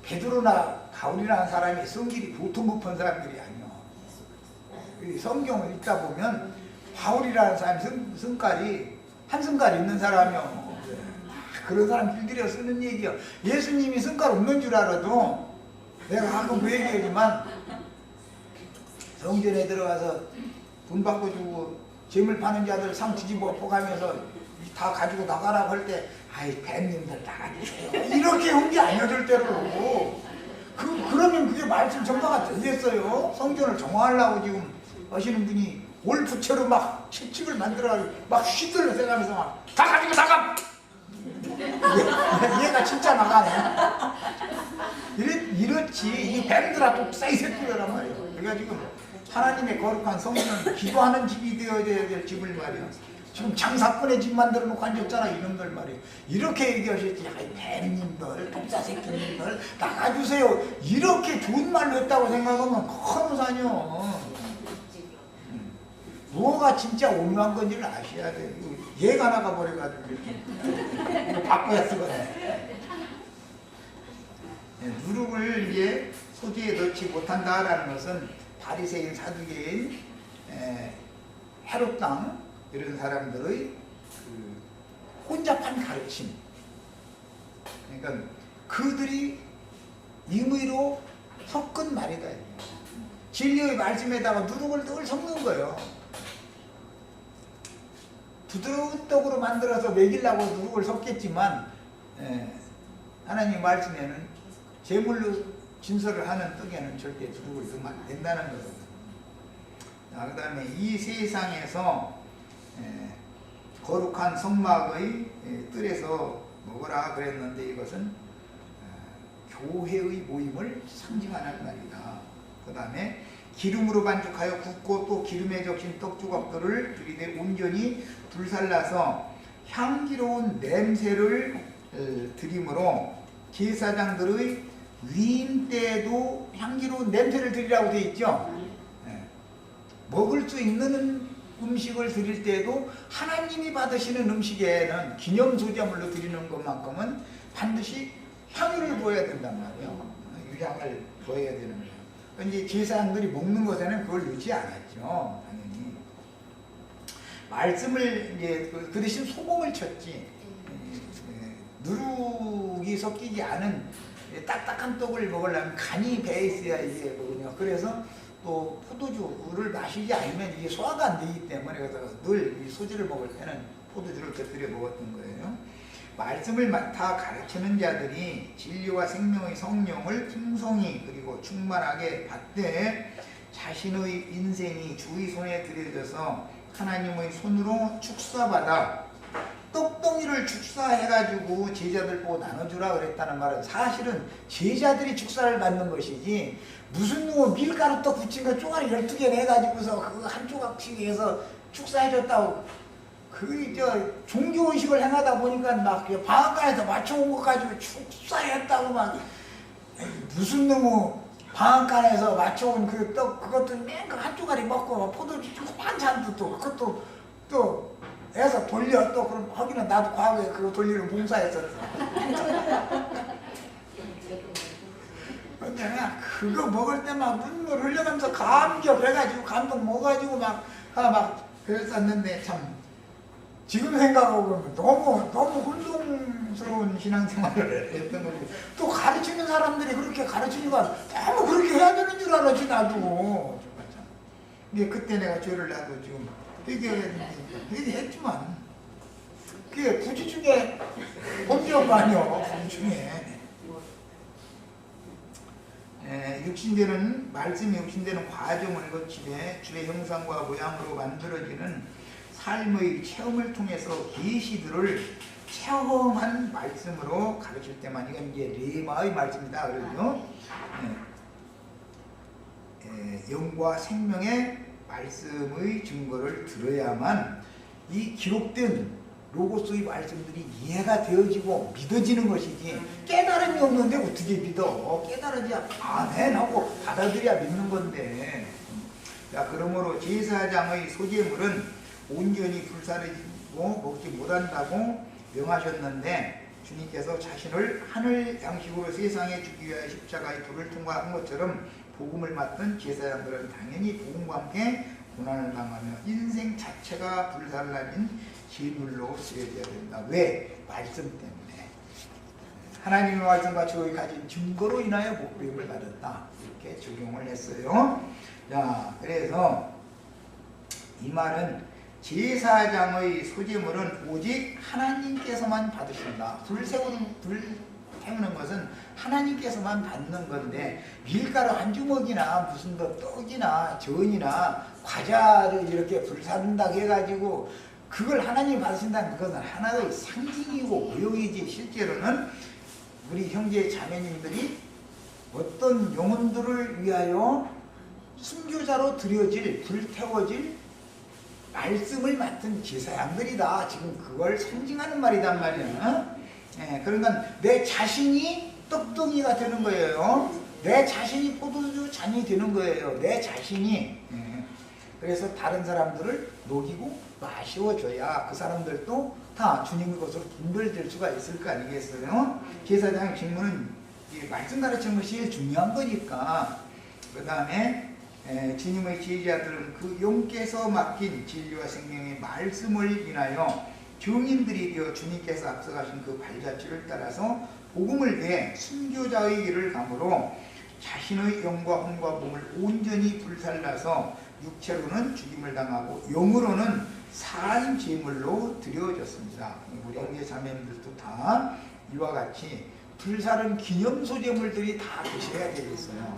베드로나 바울이라는 사람이 성질이 보통 급한 사람들이 아니요. 성경을 읽다 보면 바울이라는 사람이 성깔이 한성깔 있는 사람이요. 그런 사람 길들여 쓰는 얘기요. 예수님이 성깔 없는 줄 알아도 내가 가끔 그 얘기하지만 성전에 들어가서 돈 받고 주고 재물 파는 자들 상 뒤집어 엎어가면서 다 가지고 나가라고 할 때 아이 뱀님들 나가주세요 이렇게 한 게 아니야 절대로. 그러면 그게 말씀 전파가 되겠어요. 성전을 정화하려고 지금 하시는 분이 올프처럼 막 채찍을 만들어가지고 막 휘둘러 대가면서 막 다 가지고 나가! 얘가 진짜 나가네. 이렇지 이 뱀들 앞에 싸이 새끼들란 말이에요. 그래가지고 하나님의 거룩한 성전은 기도하는 집이 되어야 될 집을 말이야. 지금 장사꾼의 집 만들어 놓고 앉았잖아 이놈들 말이야. 이렇게 얘기하셨지. 아이 뱀님들 독사새끼님들 나가주세요. 이렇게 좋은 말로 했다고 생각하면 큰 오산이요. 뭐가 진짜 오묘한 건지를 아셔야 돼. 얘가 나가버려가지고 이거 바꿔야 쓰거든. 누룩을 이제 소지에 넣지 못한다라는 것은 바리새인 사두개인 헤롯 당 이런 사람들의 그 혼잡한 가르침. 그러니까 그들이 임의로 섞은 말이다. 진리의 말씀에다가 누룩을 늘 섞는 거예요. 부드러운 떡으로 만들어서 먹이려고 누룩을 섞겠지만 하나님 말씀에는 제물로 진설을 하는 떡에는 절대 누룩을 넣으면 안 된다는 거거든요. 그 다음에 이 세상에서 거룩한 성막의 뜰에서 먹으라 그랬는데 이것은 교회의 모임을 상징하는 말이다. 그 다음에 기름으로 반죽하여 굽고 또 기름에 적신 떡조각들을 들이대 온전히 불살라서 향기로운 냄새를 드림으로 제사장들의 위임 때에도 향기로운 냄새를 드리라고 되어 있죠. 먹을 수 있는 음식을 드릴 때에도 하나님이 받으시는 음식에는 기념소재물로 드리는 것만큼은 반드시 향유를 부어야 된단 말이에요. 유향을 부어야 되는 거예요. 이제 제사장들이 먹는 것에는 그걸 넣지 않았죠. 당연히. 말씀을 이제 그 대신 소금을 쳤지. 누룩이 섞이지 않은 딱딱한 떡을 먹으려면 간이 배에 있어야 이게 뭐냐. 그래서 또 포도주를 마시지 않으면 이게 소화가 안 되기 때문에 그래서 늘 이 소주를 먹을 때는 포도주를 곁들여 먹었던 거예요. 말씀을 맡아 가르치는 자들이 진리와 생명의 성령을 풍성히 그리고 충만하게 받되 자신의 인생이 주의 손에 들여져서 하나님의 손으로 축사받아 떡덩이를 축사해가지고 제자들 보고 나눠주라 그랬다는 말은 사실은 제자들이 축사를 받는 것이지 무슨 뭐 밀가루 떡 붙인 거 쪼가리 12개 해가지고서 그거 한 조각씩 해서 축사해줬다고 그 종교의식을 행하다 보니까 막 방앗간에서 맞춰온 것 가지고 축사했다고 막 무슨 놈의 방앗간에서 맞춰온 그 떡 그것도 맨 그 한 조각이 먹고 포도주 반찬도 또 그것도 또 해서 돌려 또 그럼 하기는 나도 과거에 그거 돌리는 봉사했었어. 근데 내가 그거 먹을 때 막 눈물 흘려가면서 감격해가지고 감동 먹어가지고 막 그랬었는데 참 지금 생각하고 보면 너무 혼동스러운 신앙생활을 했던 거고 또 가르치는 사람들이 그렇게 가르치니까 너무 그렇게 해야 되는 줄 알았지 나도. 이게 그때 내가 죄를 나도 지금 회개했지만 그게 부지 중에 범죄한 거 아니요. 부지 중에 육신되는 말씀이 육신되는 과정을 거치되 주의 형상과 모양으로 만들어지는 삶의 체험을 통해서 계시들을 체험한 말씀으로 가르칠 때만 이건 이제 레마의 말씀이다 그러죠. 영과 생명의 말씀의 증거를 들어야만 이 기록된 로고스의 말씀들이 이해가 되어지고 믿어지는 것이지 깨달음이 없는데 어떻게 믿어? 깨달아야 아멘하고 받아들여야 믿는 건데. 자, 그러므로 제사장의 소재물은 온전히 불사르고 먹지 못한다고 명하셨는데 주님께서 자신을 하늘 양식으로 세상에 주기 위하여 십자가의 불을 통과한 것처럼 복음을 맡은 제사장들은 당연히 복음과 함께 고난을 당하며 인생 자체가 불살라진 제물로 쓰여져야 된다. 왜? 말씀 때문에. 하나님의 말씀과 저희 가진 증거로 인하여 복음을 받았다. 이렇게 적용을 했어요. 자, 그래서 이 말은 제사장의 소재물은 오직 하나님께서만 받으신다. 불 태우는 것은 하나님께서만 받는 건데 밀가루 한 주먹이나 무슨 떡이나 전이나 과자를 이렇게 불사른다고 해가지고 그걸 하나님 받으신다는 그것은 하나의 상징이고 모형이지 실제로는 우리 형제 자매님들이 어떤 영혼들을 위하여 순교자로 드려질 불태워질 말씀을 맡은 제사장들이다. 지금 그걸 상징하는 말이단 말이야. 그러니까 내 자신이 떡덩이가 되는 거예요. 내 자신이 포도주 잔이 되는 거예요. 내 자신이. 그래서 다른 사람들을 녹이고 마시워줘야 그 사람들도 다 주님의 것으로 분별될 수가 있을 거 아니겠어요? 제사장의 직무는 말씀 가르치는 것이 제일 중요한 거니까. 그 다음에 주님의 제자들은 그 영께서 맡긴 진리와 생명의 말씀을 인하여 증인들이 되어 주님께서 앞서가신 그 발자취를 따라서 복음을 위해 순교자의 길을 감으로 자신의 영과 혼과 몸을 온전히 불살라서 육체로는 죽임을 당하고 영으로는 산 제물로 드려졌습니다. 우리 형제 자매님들도 다 이와 같이 불사른 기념 소재물들이 다 드셔야 되겠어요.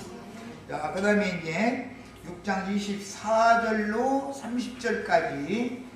자, 그 다음에 이제 6장 24절로 30절까지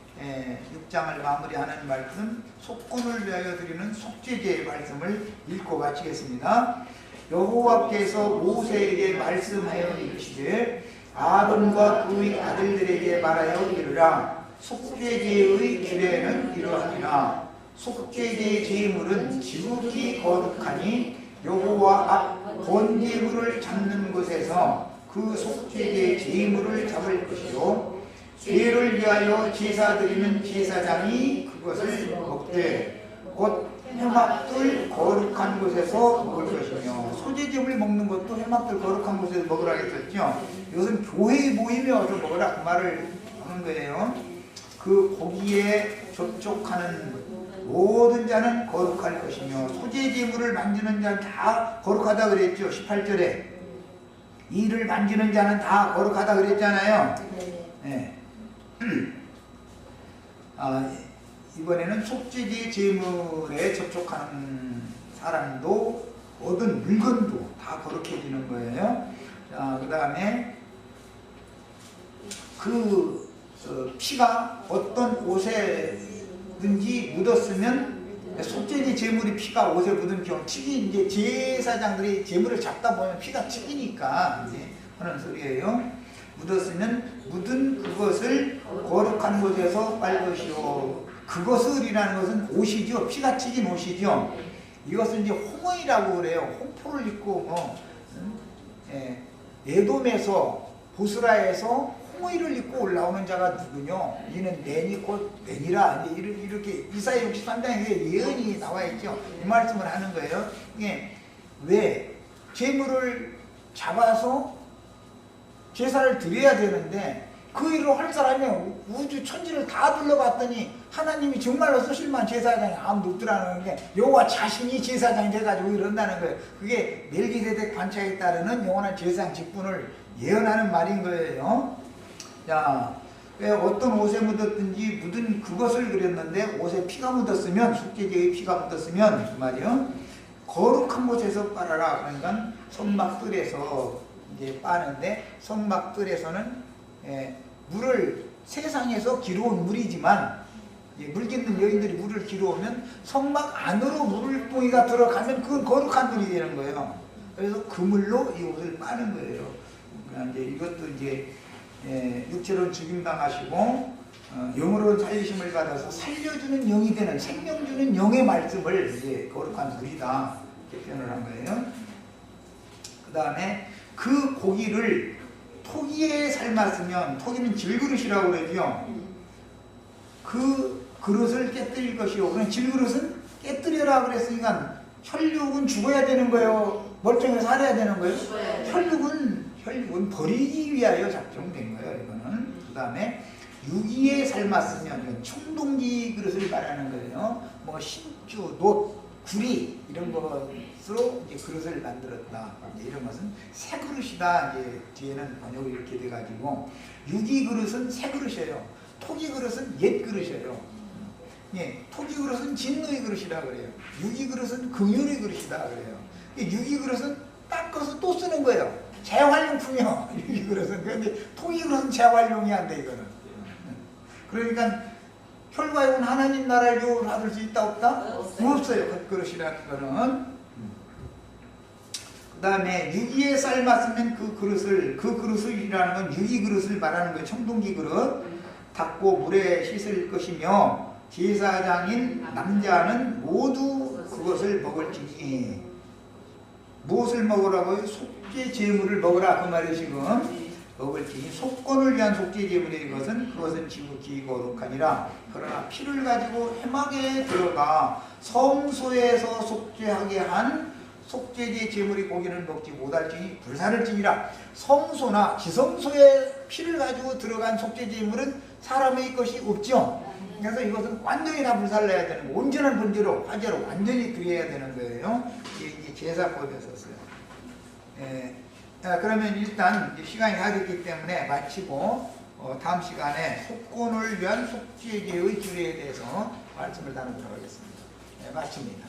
6장을 마무리하는 말씀, 속건을 위하여 드리는 속죄제의 말씀을 읽고 마치겠습니다. 여호와께서 모세에게 말씀하여 이르시되 아론과 그의 아들들에게 말하여 이르라. 속죄제의 규례는 이러하니라. 속죄제의 제물은 지극히 거룩하니 여호와 앞 번제물을 잡는 곳에서 그 속죄제의 제물을 잡을 것이요 죄를 위하여 제사 드리는 제사장이 그것을 먹되 곧 회막들 거룩한 곳에서 먹을 것이며. 소제제물 먹는 것도 회막들 거룩한 곳에서 먹으라 했었죠. 이것은 교회에 모임에 와서 먹으라 그 말을 하는 거예요. 그 고기에 접촉하는 모든 자는 거룩할 것이며 소제제물을 만지는 자는 다 거룩하다 그랬죠. 18절에 이를 만지는 자는 다 거룩하다 그랬잖아요. 네. 이번에는 속죄제 제물에 접촉하는 사람도 얻은 물건도 다 거룩해지는 거예요. 자, 그 다음에 피가 어떤 옷에든지 묻었으면 속죄제 제물이 피가 옷에 묻은 경우, 특히 이제 제사장들이 제물을 잡다 보면 피가 튀기니까 이제 하는 소리예요. 묻었으면 묻은 그것을 거룩한 곳에서 빨것이요. 그것을이라는 것은 옷이죠. 피가 튀긴 옷이죠. 이것은 이제 홍의라고 그래요. 홍포를 입고 에돔에서 보스라에서 홍의를 입고 올라오는 자가 누구뇨? 이는 낸이 곧 낸이라. 이렇게 이사야 63장에 예언이 나와 있죠. 이 말씀을 하는 거예요. 왜 제물을 잡아서 제사를 드려야 되는데 그 일을 할 사람이 우주 천지를 다 둘러봤더니 하나님이 정말로 쓰실 만한 제사장이 아무도 없더라는 게, 여호와 자신이 제사장이 돼가지고 이런다는 거예요. 그게 멜기세덱 관차에 따르는 영원한 제사장 직분을 예언하는 말인 거예요. 자, 왜 어떤 옷에 묻었든지 묻은 그것을 그렸는데, 옷에 피가 묻었으면, 속죄제의 피가 묻었으면 그 말이요, 거룩한 곳에서 빨아라. 그러니까 성막들에서 이제 빠는데, 성막들에서는 물을, 세상에서 기러온 물이지만 물 깃는 여인들이 물을 기러오면 성막 안으로 물동이가 들어가면 그건 거룩한 물이 되는 거예요. 그래서 그 물로 이 옷을 빠는 거예요. 그러니까 이제 이것도 이제 육체로 죽임당하시고 영으로 살리심을 받아서 살려주는 영이 되는, 생명 주는 영의 말씀을 이제 거룩한 물이다 이렇게 표현을 한 거예요. 그 다음에 그 고기를 토기에 삶았으면, 토기는 질그릇이라고 그러죠. 그 그릇을 깨뜨릴 것이요. 그럼 질그릇은 깨뜨려라 그랬으니까 혈육은 죽어야 되는 거예요? 멀쩡히 살아야 되는 거예요? 혈육은 버리기 위하여 작정된 거예요. 이거는. 그 다음에 유기에 삶았으면, 이건 청동기 그릇을 말하는 거예요. 뭐 신주, 놋, 구리 이런 것으로 이제 그릇을 만들었다. 이제 이런 것은 새 그릇이다. 이제 뒤에는 번역이 이렇게 돼가지고, 유기 그릇은 새 그릇이에요. 토기 그릇은 옛 그릇이에요. 토기 그릇은 진노의 그릇이라 그래요. 유기 그릇은 긍휼의 그릇이다 그래요. 유기 그릇은 닦아서 또 쓰는 거예요. 재활용품이요. 유기 그릇은. 그런데 토기 그릇은 재활용이 안 돼, 이거는. 그러니까 혈과육은 하나님 나라를 유업을 받을 수 있다 없다? 없어요. 그 그릇이라는 거는. 그 다음에 유기에 삶았으면 그 그릇이라는 건 유기 그릇을 말하는 거예요. 청동기 그릇. 닦고 물에 씻을 것이며, 제사장인 남자는 모두 그것을 먹을지니. 무엇을 먹으라고요? 속죄 제물을 먹으라 그 말이에요. 지금 먹을지니 속건을 위한 속죄 제물의 그것은 지극히 거룩하니라. 그러나 피를 가지고 회막에 들어가 성소에서 속죄하게 한 속죄제 제물의 고기는 먹지 못할지니 불사를지니라. 성소나 지성소에 피를 가지고 들어간 속죄 제물은 사람의 것이 없죠. 그래서 이것은 완전히 다 불살라야 되는 거예요. 온전한 번제로, 화제로 완전히 드려야 되는 거예요. 이게 이제 제사법이었어요. 그러면 일단 시간이 다 됐기 때문에 마치고 다음 시간에 속건을 위한 속죄제의 규례에 대해서 말씀을 나누도록 하겠습니다. 마칩니다.